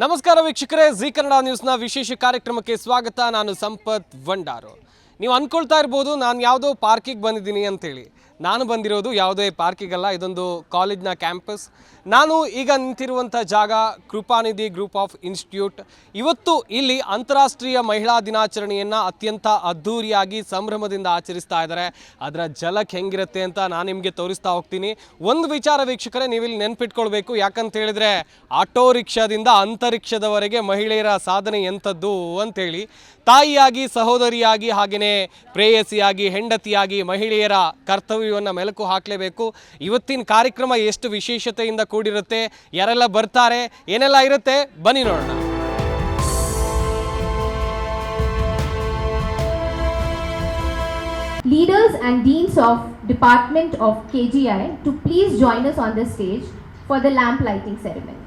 ನಮಸ್ಕಾರ ವೀಕ್ಷಕರೇ, ಜಿ ಕನ್ನಡ ನ್ಯೂಸ್ನ ವಿಶೇಷ ಕಾರ್ಯಕ್ರಮಕ್ಕೆ ಸ್ವಾಗತ. ನಾನು ಸಂಪತ್ ಭಂಡಾರು. ನೀವು ಅಂದ್ಕೊಳ್ತಾ ಇರ್ಬೋದು ನಾನು ಯಾವುದೋ ಪಾರ್ಕಿಗೆ ಬಂದಿದ್ದೀನಿ ಅಂತೇಳಿ. ನಾನು ಬಂದಿರೋದು ಯಾವುದೇ ಪಾರ್ಕಿಗಲ್ಲ, ಇದೊಂದು ಕಾಲೇಜ್ನ ಕ್ಯಾಂಪಸ್. ನಾನು ಈಗ ನಿಂತಿರುವಂಥ ಜಾಗ ಕೃಪಾನಿಧಿ ಗ್ರೂಪ್ ಆಫ್ ಇನ್ಸ್ಟಿಟ್ಯೂಟ್. ಇವತ್ತು ಇಲ್ಲಿ ಅಂತಾರಾಷ್ಟ್ರೀಯ ಮಹಿಳಾ ದಿನಾಚರಣೆಯನ್ನು ಅತ್ಯಂತ ಅದ್ಧೂರಿಯಾಗಿ ಸಂಭ್ರಮದಿಂದ ಆಚರಿಸ್ತಾ ಇದ್ದಾರೆ. ಅದರ ಝಲಕ್ ಹೆಂಗಿರುತ್ತೆ ಅಂತ ನಾನು ನಿಮಗೆ ತೋರಿಸ್ತಾ ಹೋಗ್ತೀನಿ. ಒಂದು ವಿಚಾರ ವೀಕ್ಷಕರೇ, ನೀವಿಲ್ಲಿ ನೆನ್ಪಿಟ್ಕೊಳ್ಬೇಕು. ಯಾಕಂತ ಹೇಳಿದ್ರೆ ಆಟೋ ರಿಕ್ಷಾದಿಂದ ಅಂತರಿಕ್ಷದವರೆಗೆ ಮಹಿಳೆಯರ ಸಾಧನೆ ಎಂಥದ್ದು ಅಂತೇಳಿ ತಾಯಿಯಾಗಿ, ಸಹೋದರಿಯಾಗಿ, ಹಾಗೆಯೇ ಪ್ರೇಯಸಿಯಾಗಿ, ಹೆಂಡತಿಯಾಗಿ ಮಹಿಳೆಯರ ಕರ್ತವ್ಯವನ್ನು ಮೆಲುಕು ಹಾಕಲೇಬೇಕು. ಇವತ್ತಿನ ಕಾರ್ಯಕ್ರಮ ಎಷ್ಟು ವಿಶೇಷತೆಯಿಂದ ಕೂಡಿರುತ್ತೆ, ಯಾರೆಲ್ಲ ಬರ್ತಾರೆ, ಏನೆಲ್ಲ ಇರುತ್ತೆ, ಬನ್ನಿ ನೋಡೋಣ. Leaders and deans of Department of KGI to please join us on the stage for the lamp lighting ceremony.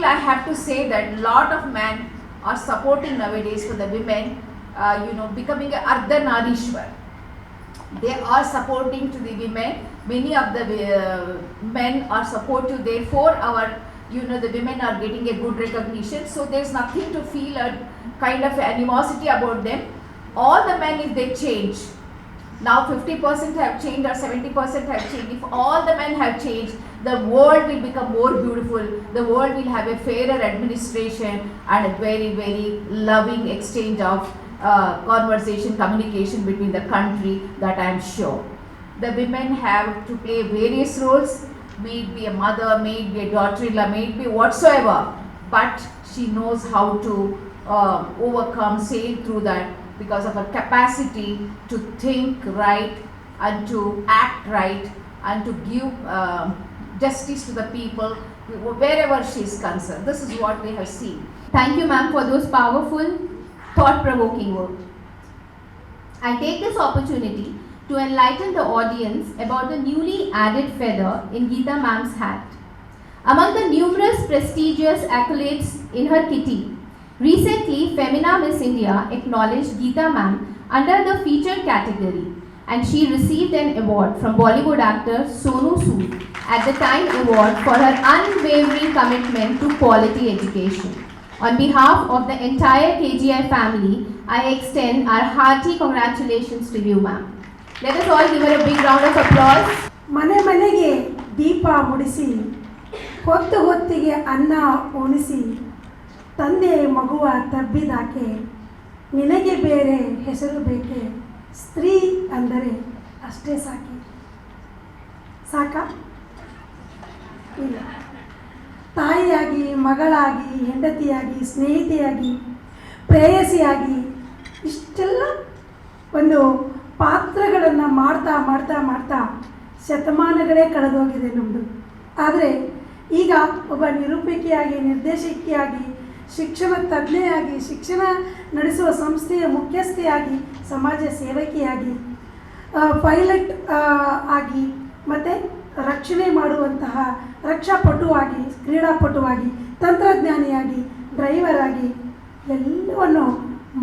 I have to say that a lot of men are supporting nowadays for the women, becoming a Ardhanarishwar. They are supporting to the women. Many of the men are supportive. Therefore, the women are getting a good recognition. So there's nothing to feel a kind of animosity about them. All the men, if they change, now 50% have changed or 70% have changed. If all the men have changed, the world will become more beautiful. The world will have a fairer administration and a very, very loving exchange of conversation, communication between the country, that I am sure. The women have to play various roles, may it be a mother, may it be a daughter-in-law, may it be whatsoever, but she knows how to overcome, sail through that because of her capacity to think right and to act right and to give justice to the people wherever she is concerned. This is what we have seen. Thank you, ma'am, for those powerful, thought-provoking words. I take this opportunity to enlighten the audience about the newly added feather in Geeta ma'am's hat. Among the numerous prestigious accolades in her kitty, recently Femina Miss India acknowledged Geeta ma'am under the featured category, and she received an award from Bollywood actor Sonu Sood at the Time Award for her unwavering commitment to quality education. On behalf of the entire KGI family, I extend our hearty congratulations to you, ma'am. Let us all give her a big round of applause. ಮನೆ ಮನೆಗೆ ದೀಪ ಮುಡಿಸಿ, ಹೊತ್ತು ಹೊತ್ತಿಗೆ ಅನ್ನ ಉಣಿಸಿ, ತಂದೆ ಮಗುವ ತಬ್ಬಿದಾಕೆ, ನಿನಗೆ ಬೇರೆ ಹೆಸರು ಬೇಕೆ, ಸ್ತ್ರೀ ಅಂದರೆ ಅಷ್ಟೇ ಸಾಕ ಇಲ್ಲ. ತಾಯಿಯಾಗಿ, ಮಗಳಾಗಿ, ಹೆಂಡತಿಯಾಗಿ, ಸ್ನೇಹಿತೆಯಾಗಿ, ಪ್ರೇಯಸಿಯಾಗಿ ಇಷ್ಟೆಲ್ಲ ಒಂದು ಪಾತ್ರಗಳನ್ನು ಮಾಡ್ತಾ ಮಾಡ್ತಾ ಮಾಡ್ತಾ ಶತಮಾನಗಳೇ ಕಳೆದೋಗಿದೆ ನಮ್ಮದು. ಆದರೆ ಈಗ ಒಬ್ಬ ನಿರೂಪಕಿಯಾಗಿ, ನಿರ್ದೇಶಕಿಯಾಗಿ, ಶಿಕ್ಷಣ ತಜ್ಞೆಯಾಗಿ, ಶಿಕ್ಷಣ ನಡೆಸುವ ಸಂಸ್ಥೆಯ ಮುಖ್ಯಸ್ಥೆಯಾಗಿ, ಸಮಾಜ ಸೇವಕಿಯಾಗಿ, ಪೈಲಟ್ ಆಗಿ, ಮತ್ತು ರಕ್ಷಣೆ ಮಾಡುವಂತಹ ರಕ್ಷಾಪಟುವಾಗಿ, ಕ್ರೀಡಾಪಟುವಾಗಿ, ತಂತ್ರಜ್ಞಾನಿಯಾಗಿ, ಡ್ರೈವರ್ ಆಗಿ ಎಲ್ಲವನ್ನು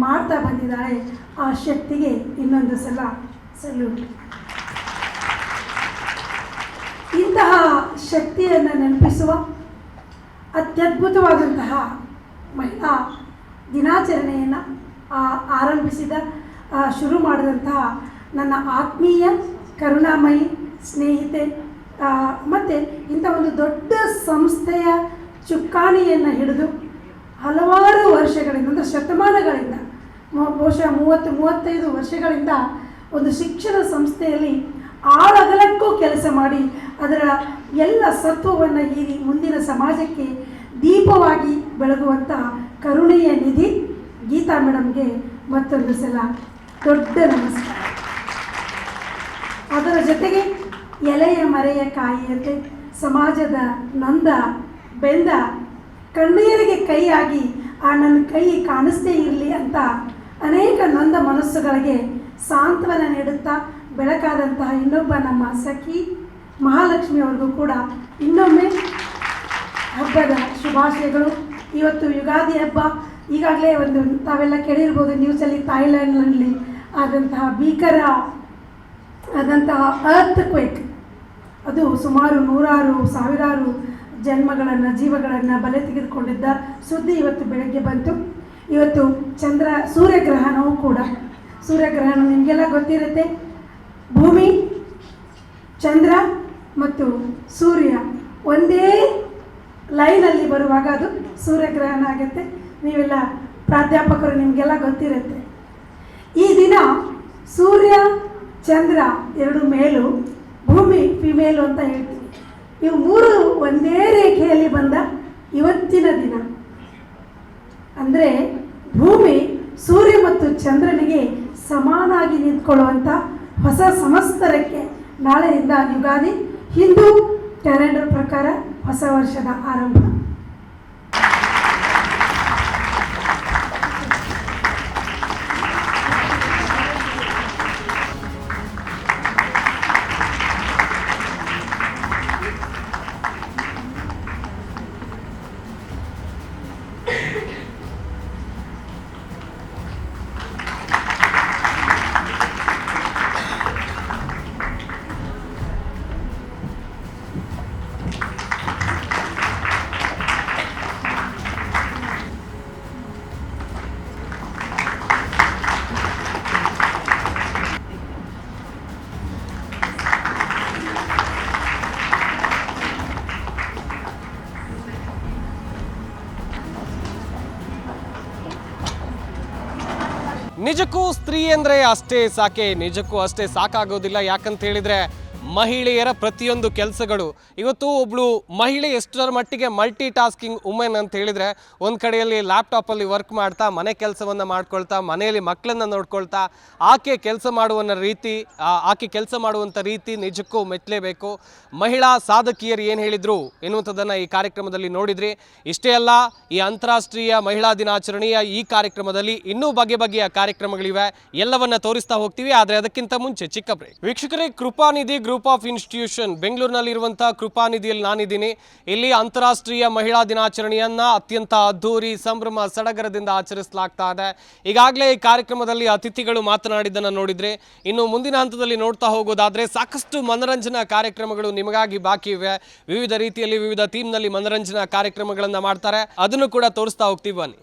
ಮಾಡ್ತಾ ಬಂದಿದ್ದಾಳೆ. ಆ ಶಕ್ತಿಗೆ ಇನ್ನೊಂದು ಸಲ ಸಲ್ಯೂಟ್. ಇಂತಹ ಶಕ್ತಿಯನ್ನು ನೆನಪಿಸುವ ಅತ್ಯದ್ಭುತವಾದಂತಹ ಮಹಿಳಾ ದಿನಾಚರಣೆಯನ್ನು ಶುರು ಮಾಡಿದಂತಹ ನನ್ನ ಆತ್ಮೀಯ ಕರುಣಾಮಯಿ ಸ್ನೇಹಿತೆ ಮತ್ತು ಇಂಥ ಒಂದು ದೊಡ್ಡ ಸಂಸ್ಥೆಯ ಚುಕ್ಕಾಣಿಯನ್ನು ಹಿಡಿದು ಹಲವಾರು ವರ್ಷಗಳಿಂದ, ಅಂದರೆ ಶತಮಾನಗಳಿಂದ, ಬಹುಶಃ 30-35 ವರ್ಷಗಳಿಂದ ಒಂದು ಶಿಕ್ಷಣ ಸಂಸ್ಥೆಯಲ್ಲಿ ಆಳಗಲಕ್ಕೂ ಕೆಲಸ ಮಾಡಿ ಅದರ ಎಲ್ಲ ಸತ್ವವನ್ನು ಹೀರಿ ಮುಂದಿನ ಸಮಾಜಕ್ಕೆ ದೀಪವಾಗಿ ಬೆಳಗುವಂಥ ಕರುಣೆಯ ನಿಧಿ ಗೀತಾ ಮೇಡಮ್ಗೆ ಮತ್ತೊಂದು ಸಲ ದೊಡ್ಡ ನಮಸ್ಕಾರ. ಅದರ ಜೊತೆಗೆ ಎಲೆಯ ಮರೆಯ ಕಾಯಿಯಂತೆ ಸಮಾಜದ ನೊಂದ ಬೆಂದ ಕಣ್ಣೀರಿಗೆ ಕೈಯಾಗಿ ಆ ನನ್ನ ಕೈ ಕಾಣಿಸ್ತೇ ಇರಲಿ ಅಂತ ಅನೇಕ ನೊಂದ ಮನಸ್ಸುಗಳಿಗೆ ಸಾಂತ್ವನ ನೀಡುತ್ತಾ ಬೆಳಕಾದಂತಹ ಇನ್ನೊಬ್ಬ ನಮ್ಮ ಸಖಿ ಮಹಾಲಕ್ಷ್ಮಿ ಅವ್ರಿಗೂ ಕೂಡ ಇನ್ನೊಮ್ಮೆ ಹಬ್ಬದ ಶುಭಾಶಯಗಳು. ಇವತ್ತು ಯುಗಾದಿ ಹಬ್ಬ. ಈಗಾಗಲೇ ಒಂದು ತಾವೆಲ್ಲ ಕೇಳಿರ್ಬೋದು ನ್ಯೂಸಲ್ಲಿ ಥಾಯ್ಲ್ಯಾಂಡ್ನಲ್ಲಿ ಆದಂತಹ ಭೀಕರ ಆದಂತಹ ಅರ್ತ್ ಕ್ವೇಕ್, ಅದು ಸುಮಾರು ನೂರಾರು ಸಾವಿರಾರು ಜೀವಗಳನ್ನು ಬಲೆ ತೆಗೆದುಕೊಂಡಿದ್ದ ಸುದ್ದಿ ಇವತ್ತು ಬೆಳಗ್ಗೆ ಬಂತು. ಇವತ್ತು ಸೂರ್ಯಗ್ರಹಣವೂ ಕೂಡ. ಸೂರ್ಯಗ್ರಹಣ ನಿಮಗೆಲ್ಲ ಗೊತ್ತಿರುತ್ತೆ. ಭೂಮಿ, ಚಂದ್ರ ಮತ್ತು ಸೂರ್ಯ ಒಂದೇ ಲೈನಲ್ಲಿ ಬರುವಾಗ ಅದು ಸೂರ್ಯಗ್ರಹಣ ಆಗುತ್ತೆ. ನೀವೆಲ್ಲ ಪ್ರಾಧ್ಯಾಪಕರು, ನಿಮಗೆಲ್ಲ ಗೊತ್ತಿರುತ್ತೆ. ಈ ದಿನ ಸೂರ್ಯ ಚಂದ್ರ ಎರಡು ಮೇಲು, ಭೂಮಿ ಫಿಮೇಲು ಅಂತ ಹೇಳ್ತೀವಿ. ಇವು ಮೂರು ಒಂದೇ ರೇಖೆಯಲ್ಲಿ ಬಂದ ಇವತ್ತಿನ ದಿನ. ಅಂದರೆ ಭೂಮಿ ಸೂರ್ಯ ಮತ್ತು ಚಂದ್ರನಿಗೆ ಸಮಾನಾಗಿ ನಿಂತ್ಕೊಳ್ಳುವಂಥ ಹೊಸ ಸಂವತ್ಸರಕ್ಕೆ ನಾಳೆಯಿಂದ ಯುಗಾದಿ, ಹಿಂದೂ ಕ್ಯಾಲೆಂಡರ್ ಪ್ರಕಾರ ಹೊಸ ವರ್ಷದ ಆರಂಭ. ನಿಜಕ್ಕೂ ಸ್ತ್ರೀ ಅಂದರೆ ಅಷ್ಟೇ ಸಾಕೆ, ನಿಜಕ್ಕೂ ಅಷ್ಟೇ ಸಾಕಾಗೋದಿಲ್ಲ. ಯಾಕಂತ ಹೇಳಿದರೆ ಮಹಿಳೆಯರ ಪ್ರತಿಯೊಂದು ಕೆಲಸಗಳು, ಇವತ್ತು ಒಬ್ಳು ಮಹಿಳೆ ಎಷ್ಟರ ಮಟ್ಟಿಗೆ ಮಲ್ಟಿ ಟಾಸ್ಕಿಂಗ್ ವುಮೆನ್ ಅಂತ ಹೇಳಿದರೆ, ಒಂದು ಕಡೆಯಲ್ಲಿ ಲ್ಯಾಪ್ಟಾಪಲ್ಲಿ ವರ್ಕ್ ಮಾಡ್ತಾ ಮನೆ ಕೆಲಸವನ್ನು ಮಾಡ್ಕೊಳ್ತಾ ಮನೆಯಲ್ಲಿ ಮಕ್ಕಳನ್ನು ನೋಡ್ಕೊಳ್ತಾ ಆಕೆ ಕೆಲಸ ಮಾಡುವಂಥ ರೀತಿ ನಿಜಕ್ಕೂ ಮೆಚ್ಚಲೇಬೇಕು. ಮಹಿಳಾ ಸಾಧಕಿಯರು ಏನು ಹೇಳಿದರು ಎನ್ನುವಂಥದ್ದನ್ನು ಈ ಕಾರ್ಯಕ್ರಮದಲ್ಲಿ ನೋಡಿದ್ರಿ. ಇಷ್ಟೇ ಅಲ್ಲ, ಈ ಅಂತಾರಾಷ್ಟ್ರೀಯ ಮಹಿಳಾ ದಿನಾಚರಣೆಯ ಈ ಕಾರ್ಯಕ್ರಮದಲ್ಲಿ ಇನ್ನೂ ಬಗೆಯ ಕಾರ್ಯಕ್ರಮಗಳಿವೆ, ಎಲ್ಲವನ್ನ ತೋರಿಸ್ತಾ ಹೋಗ್ತೀವಿ. ಆದರೆ ಅದಕ್ಕಿಂತ ಮುಂಚೆ ಚಿಕ್ಕ ಬ್ರೇಕ್. ವೀಕ್ಷಕರೇ, ಕೃಪಾನಿಧಿ ಗ್ರೂಪ್ ಆಫ್ ಇನ್ಸ್ಟಿಟ್ಯೂಷನ್ ಬೆಂಗಳೂರಿನಲ್ಲಿರುವಂತಹ ಕೃಪಾನಿಧಿಯಲ್ಲಿ ನಾನಿದ್ದೀನಿ. ಇಲ್ಲಿ ಅಂತಾರಾಷ್ಟ್ರೀಯ ಮಹಿಳಾ ದಿನಾಚರಣೆಯನ್ನ ಅತ್ಯಂತ ಅದ್ಧೂರಿ ಸಂಭ್ರಮ ಸಡಗರದಿಂದ ಆಚರಿಸಲಾಗ್ತಾ ಇದೆ. ಈಗಾಗಲೇ ಈ ಕಾರ್ಯಕ್ರಮದಲ್ಲಿ ಅತಿಥಿಗಳು ಮಾತನಾಡಿದ್ದನ್ನು ನೋಡಿದ್ರೆ, ಇನ್ನು ಮುಂದಿನ ಹಂತದಲ್ಲಿ ನೋಡ್ತಾ ಹೋಗೋದಾದ್ರೆ ಸಾಕಷ್ಟು ಮನರಂಜನಾ ಕಾರ್ಯಕ್ರಮಗಳು ನಿಮಗಾಗಿ ಬಾಕಿ ಇವೆ. ವಿವಿಧ ರೀತಿಯಲ್ಲಿ ವಿವಿಧ ಥೀಮ್ನಲ್ಲಿ ಮನರಂಜನಾ ಕಾರ್ಯಕ್ರಮಗಳನ್ನ ಮಾಡ್ತಾರೆ, ಅದನ್ನು ಕೂಡ ತೋರಿಸ್ತಾ ಹೋಗ್ತೀವಿ ಬನ್ನಿ.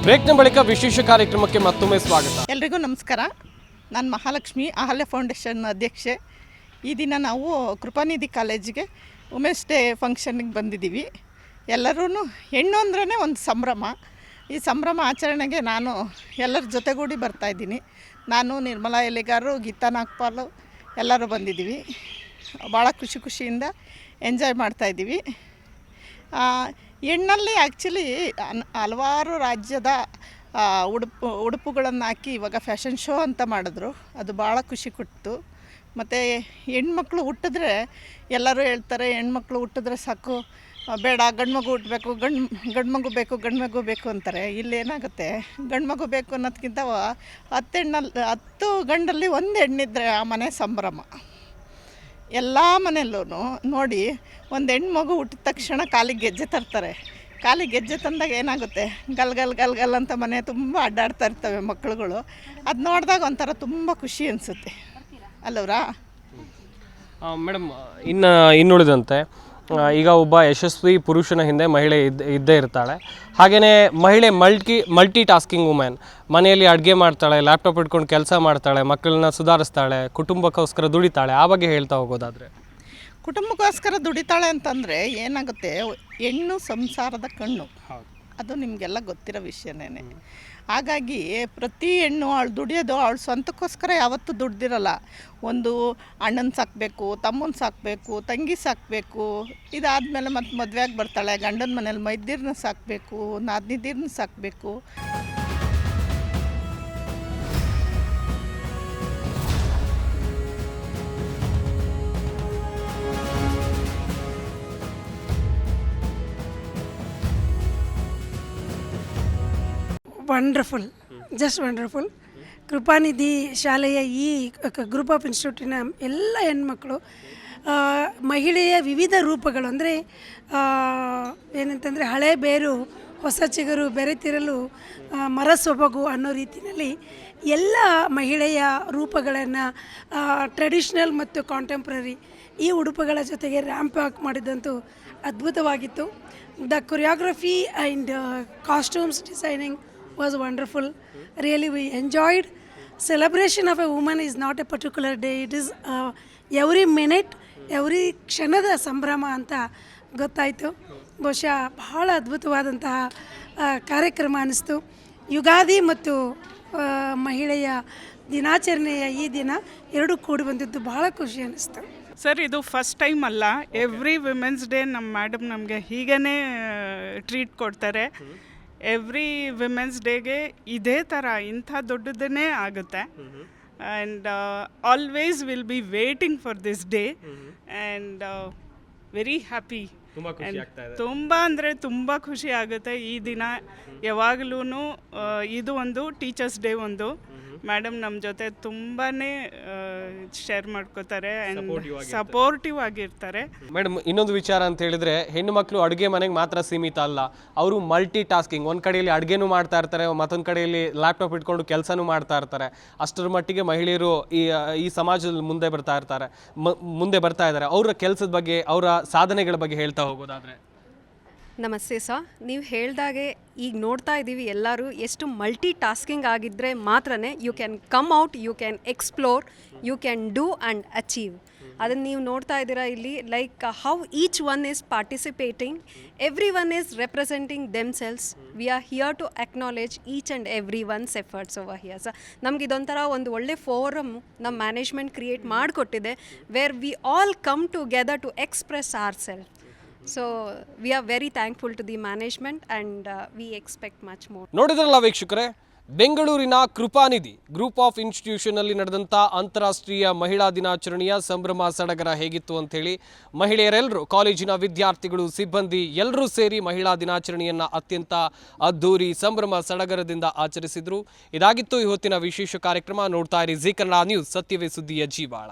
ಬ್ರೇಕ್ನ ಬಳಿಕ ವಿಶೇಷ ಕಾರ್ಯಕ್ರಮಕ್ಕೆ ಮತ್ತೊಮ್ಮೆ ಸ್ವಾಗತ. ಎಲ್ರಿಗೂ ನಮಸ್ಕಾರ. ನಾನು ಮಹಾಲಕ್ಷ್ಮಿ, ಅಹಲ್ಯ ಫೌಂಡೇಶನ್ ಅಧ್ಯಕ್ಷೆ. ಈ ದಿನ ನಾವು ಕೃಪಾನಿಧಿ ಕಾಲೇಜಿಗೆ ವುಮೆನ್ಸ್ ಡೇ ಫಂಕ್ಷನ್ನಿಗೆ ಬಂದಿದ್ದೀವಿ. ಎಲ್ಲರೂ ಹೆಣ್ಣು ಅಂದ್ರೇ ಒಂದು ಸಂಭ್ರಮ. ಈ ಸಂಭ್ರಮ ಆಚರಣೆಗೆ ನಾನು ಎಲ್ಲರ ಜೊತೆಗೂಡಿ ಬರ್ತಾಯಿದ್ದೀನಿ. ನಾನು ನಿರ್ಮಲಾ ಎಲೆಗಾರು, ಗೀತಾ ನಾಗ್ಪಾಲು ಎಲ್ಲರೂ ಬಂದಿದ್ದೀವಿ. ಭಾಳ ಖುಷಿಯಿಂದ ಎಂಜಾಯ್ ಮಾಡ್ತಾಯಿದ್ದೀವಿ. ಹೆಣ್ಣಲ್ಲಿ ಆ್ಯಕ್ಚುಲಿ ಹಲವಾರು ರಾಜ್ಯದ ಉಡುಪುಗಳನ್ನು ಹಾಕಿ ಇವಾಗ ಫ್ಯಾಷನ್ ಶೋ ಅಂತ ಮಾಡಿದ್ರು. ಅದು ಭಾಳ ಖುಷಿ ಕೊಡ್ತು. ಮತ್ತು ಹೆಣ್ಮಕ್ಳು ಹುಟ್ಟಿದ್ರೆ ಎಲ್ಲರೂ ಹೇಳ್ತಾರೆ ಹೆಣ್ಮಕ್ಳು ಹುಟ್ಟಿದ್ರೆ ಸಾಕು, ಬೇಡ ಗಂಡು ಮಗು ಹುಟ್ಟಬೇಕು, ಗಂಡು ಮಗು ಬೇಕು ಅಂತಾರೆ. ಇಲ್ಲೇನಾಗುತ್ತೆ, ಗಂಡು ಮಗು ಬೇಕು ಅನ್ನೋದಕ್ಕಿಂತ 10 ಗಂಡಲ್ಲಿ ಒಂದು ಹೆಣ್ಣಿದ್ರೆ ಆ ಮನೆ ಸಂಭ್ರಮ. ಎಲ್ಲ ಮನೆಯಲ್ಲೂ ನೋಡಿ, ಒಂದು ಹೆಣ್ಣು ಮಗು ಹುಟ್ಟಿದ ತಕ್ಷಣ ಕಾಲಿಗೆ ಗೆಜ್ಜೆ ತರ್ತಾರೆ. ಕಾಲಿಗೆ ಗೆಜ್ಜೆ ತಂದಾಗ ಏನಾಗುತ್ತೆ, ಗಲ್ ಅಂತ ಮನೆ ತುಂಬ ಅಡ್ಡಾಡ್ತಾ ಇರ್ತವೆ ಮಕ್ಕಳುಗಳು. ಅದು ನೋಡಿದಾಗ ಒಂಥರ ತುಂಬ ಖುಷಿ ಅನಿಸುತ್ತೆ ಅಲ್ಲವ್ರಾ? ಮೇಡಮ್, ಇನ್ನುಳಿದಂತೆ ಈಗ ಒಬ್ಬ ಯಶಸ್ವಿ ಪುರುಷನ ಹಿಂದೆ ಮಹಿಳೆ ಇದ್ದೇ ಇರ್ತಾಳೆ. ಹಾಗೆಯೇ ಮಹಿಳೆ ಮಲ್ಟಿ ಟಾಸ್ಕಿಂಗ್ ವುಮೆನ್. ಮನೆಯಲ್ಲಿ ಅಡುಗೆ ಮಾಡ್ತಾಳೆ, ಲ್ಯಾಪ್ಟಾಪ್ ಇಟ್ಕೊಂಡು ಕೆಲಸ ಮಾಡ್ತಾಳೆ, ಮಕ್ಕಳನ್ನ ಸುಧಾರಿಸ್ತಾಳೆ, ಕುಟುಂಬಕ್ಕೋಸ್ಕರ ದುಡಿತಾಳೆ. ಆ ಬಗ್ಗೆ ಹೇಳ್ತಾ ಹೋಗೋದಾದರೆ, ಕುಟುಂಬಕ್ಕೋಸ್ಕರ ದುಡಿತಾಳೆ ಅಂತಂದರೆ ಏನಾಗುತ್ತೆ, ಹೆಣ್ಣು ಸಂಸಾರದ ಕಣ್ಣು. ಅದು ನಿಮಗೆಲ್ಲ ಗೊತ್ತಿರೋ ವಿಷಯನೇ. ಹಾಗಾಗಿ ಪ್ರತಿ ಹೆಣ್ಣು ಅವಳು ದುಡಿಯೋದು ಅವಳು ಸ್ವಂತಕ್ಕೋಸ್ಕರ ಯಾವತ್ತೂ ದುಡ್ದಿರಲ್ಲ. ಒಂದು ಅಣ್ಣನ ಸಾಕಬೇಕು, ತಮ್ಮನ ಸಾಕಬೇಕು, ತಂಗಿ ಸಾಕಬೇಕು. ಇದಾದಮೇಲೆ ಮತ್ತು ಮದುವೆಯಾಗಿ ಬರ್ತಾಳೆ, ಗಂಡನ ಮನೇಲಿ ಮೈದಿರನ್ನ ಸಾಕಬೇಕು, ನಾದಿನಿದಿರನ್ನ ಸಾಕಬೇಕು. Wonderful, just wonderful. ಕೃಪಾನಿಧಿ ಶಾಲೆಯ ಈ ಗ್ರೂಪ್ ಆಫ್ ಇನ್ಸ್ಟಿಟ್ಯೂಟಿನ ಎಲ್ಲ ಹೆಣ್ಮಕ್ಳು ಮಹಿಳೆಯ ವಿವಿಧ ರೂಪಗಳು, ಅಂದರೆ ಏನಂತಂದರೆ ಹಳೆ ಬೇರು ಹೊಸ ಚಿಗುರು ಬೆರೆತಿರಲು ಮರ ಸೊಬಗು ಅನ್ನೋ ರೀತಿಯಲ್ಲಿ ಎಲ್ಲ ಮಹಿಳೆಯ ರೂಪಗಳನ್ನು ಟ್ರೆಡಿಷ್ನಲ್ ಮತ್ತು ಕಾಂಟೆಂಪ್ರರಿ ಈ ಉಡುಪುಗಳ ಜೊತೆಗೆ ರ್ಯಾಂಪ್ ವಾಕ್ ಮಾಡಿದಂತೂ ಅದ್ಭುತವಾಗಿತ್ತು. The choreography and costumes designing was wonderful. Really we enjoyed. Celebration of a woman is not a particular day. It is every minute, every ಕ್ಷಣದ ಸಂಭ್ರಮ ಅಂತ ಗೊತ್ತಾಯಿತು. ಬಹುಶಃ ಬಹಳ ಅದ್ಭುತವಾದಂತಹ ಕಾರ್ಯಕ್ರಮ ಅನ್ನಿಸ್ತು. ಯುಗಾದಿ ಮತ್ತು ಮಹಿಳೆಯ ದಿನಾಚರಣೆಯ ಈ ದಿನ ಎರಡೂ ಕೂಡಿ ಬಂದಿದ್ದು ಬಹಳ ಖುಷಿ ಅನ್ನಿಸ್ತು. ಸರ್, ಇದು ಫಸ್ಟ್ ಟೈಮ್ ಅಲ್ಲ. ಎವ್ರಿ ವಿಮೆನ್ಸ್ ಡೇ ನಮ್ಮ ಮೇಡಮ್ ನಮಗೆ ಹೀಗೇ ಟ್ರೀಟ್ ಕೊಡ್ತಾರೆ. ಎವ್ರಿ ವಿಮೆನ್ಸ್ ಡೇಗೆ ಇದೇ ಥರ ಇಂಥ ದೊಡ್ಡದನ್ನೇ ಆಗುತ್ತೆ. And always will be waiting for this day and very happy. ತುಂಬ ಅಂದರೆ ತುಂಬ ಖುಷಿ ಆಗುತ್ತೆ ಈ ದಿನ. ಯಾವಾಗಲೂ ಇದು ಒಂದು ಟೀಚರ್ಸ್ ಡೇ ಒಂದು ಮೇಡಮ್ ನಮ್ಮ ಜೊತೆ ತುಂಬಾ ಶೇರ್ ಮಾಡ್ಕೋತಾರೆ ಆ್ಯಂಡ್ ಸಪೋರ್ಟಿವ್ ಆಗಿರ್ತಾರೆ. ಮೇಡಮ್, ಇನ್ನೊಂದು ವಿಚಾರ ಅಂತ ಹೇಳಿದ್ರೆ, ಹೆಣ್ಣು ಮಕ್ಕಳು ಅಡುಗೆ ಮನೆಗೆ ಮಾತ್ರ ಸೀಮಿತ ಅಲ್ಲ, ಅವರು ಮಲ್ಟಿ ಟಾಸ್ಕಿಂಗ್. ಒಂದು ಕಡೆಯಲ್ಲಿ ಅಡುಗೆನೂ ಮಾಡ್ತಾ ಇರ್ತಾರೆ, ಮತ್ತೊಂದು ಕಡೆಯಲ್ಲಿ ಲ್ಯಾಪ್ಟಾಪ್ ಇಟ್ಕೊಂಡು ಕೆಲಸನೂ ಮಾಡ್ತಾ ಇರ್ತಾರೆ. ಅಷ್ಟರ ಮಟ್ಟಿಗೆ ಮಹಿಳೆಯರು ಈ ಸಮಾಜದಲ್ಲಿ ಮುಂದೆ ಬರ್ತಾ ಇದ್ದಾರೆ. ಅವರ ಕೆಲಸದ ಬಗ್ಗೆ, ಅವರ ಸಾಧನೆಗಳ ಬಗ್ಗೆ ಹೇಳ್ತಾ ಹೋಗೋದಾದರೆ. ನಮಸ್ತೆ ಸರ್, ನೀವು ಹೇಳ್ದಾಗೆ ಈಗ ನೋಡ್ತಾ ಇದ್ದೀವಿ ಎಲ್ಲರೂ ಎಷ್ಟು ಮಲ್ಟಿ ಟಾಸ್ಕಿಂಗ್ ಆಗಿದ್ದರೆ ಮಾತ್ರನೇ you can come out, you can explore, you can do and achieve. ಅದನ್ನು ನೀವು ನೋಡ್ತಾ ಇದ್ದೀರಾ ಇಲ್ಲಿ, like how each one is participating, every one is representing themselves. We are here to acknowledge each and every one's efforts over here. Sir, ನಮ್ಗೆ ಇದೊಂಥರ ಒಂದು ಒಳ್ಳೆ forum ನಮ್ಮ ಮ್ಯಾನೇಜ್ಮೆಂಟ್ ಕ್ರಿಯೇಟ್ ಮಾಡಿಕೊಟ್ಟಿದೆ, where we all come together to express our self. So we are very thankful to the management and we expect much more. ನೋಡಿದ್ರಲ್ಲ ವೀಕ್ಷಕರೇ, ಬೆಂಗಳೂರಿನ Krupanidhi group of ಇನ್ಸ್ಟಿಟ್ಯೂಷನಲ್ಲಿ ನಡೆದಂಥ ಅಂತಾರಾಷ್ಟ್ರೀಯ ಮಹಿಳಾ ದಿನಾಚರಣೆಯ ಸಂಭ್ರಮ ಸಡಗರ ಹೇಗಿತ್ತು ಅಂಥೇಳಿ ಮಹಿಳೆಯರೆಲ್ಲರೂ, ಕಾಲೇಜಿನ ವಿದ್ಯಾರ್ಥಿಗಳು, ಸಿಬ್ಬಂದಿ ಎಲ್ಲರೂ ಸೇರಿ ಮಹಿಳಾ ದಿನಾಚರಣೆಯನ್ನು ಅತ್ಯಂತ ಅದ್ಧೂರಿ ಸಂಭ್ರಮ ಸಡಗರದಿಂದ ಆಚರಿಸಿದರು. ಇದಾಗಿತ್ತು ಇವತ್ತಿನ ವಿಶೇಷ ಕಾರ್ಯಕ್ರಮ. ನೋಡ್ತಾ ಇರಿ ಜೀ ಕನ್ನಡ ನ್ಯೂಸ್, ಸತ್ಯವೇ ಸುದ್ದಿಯ ಜೀವಾಳ.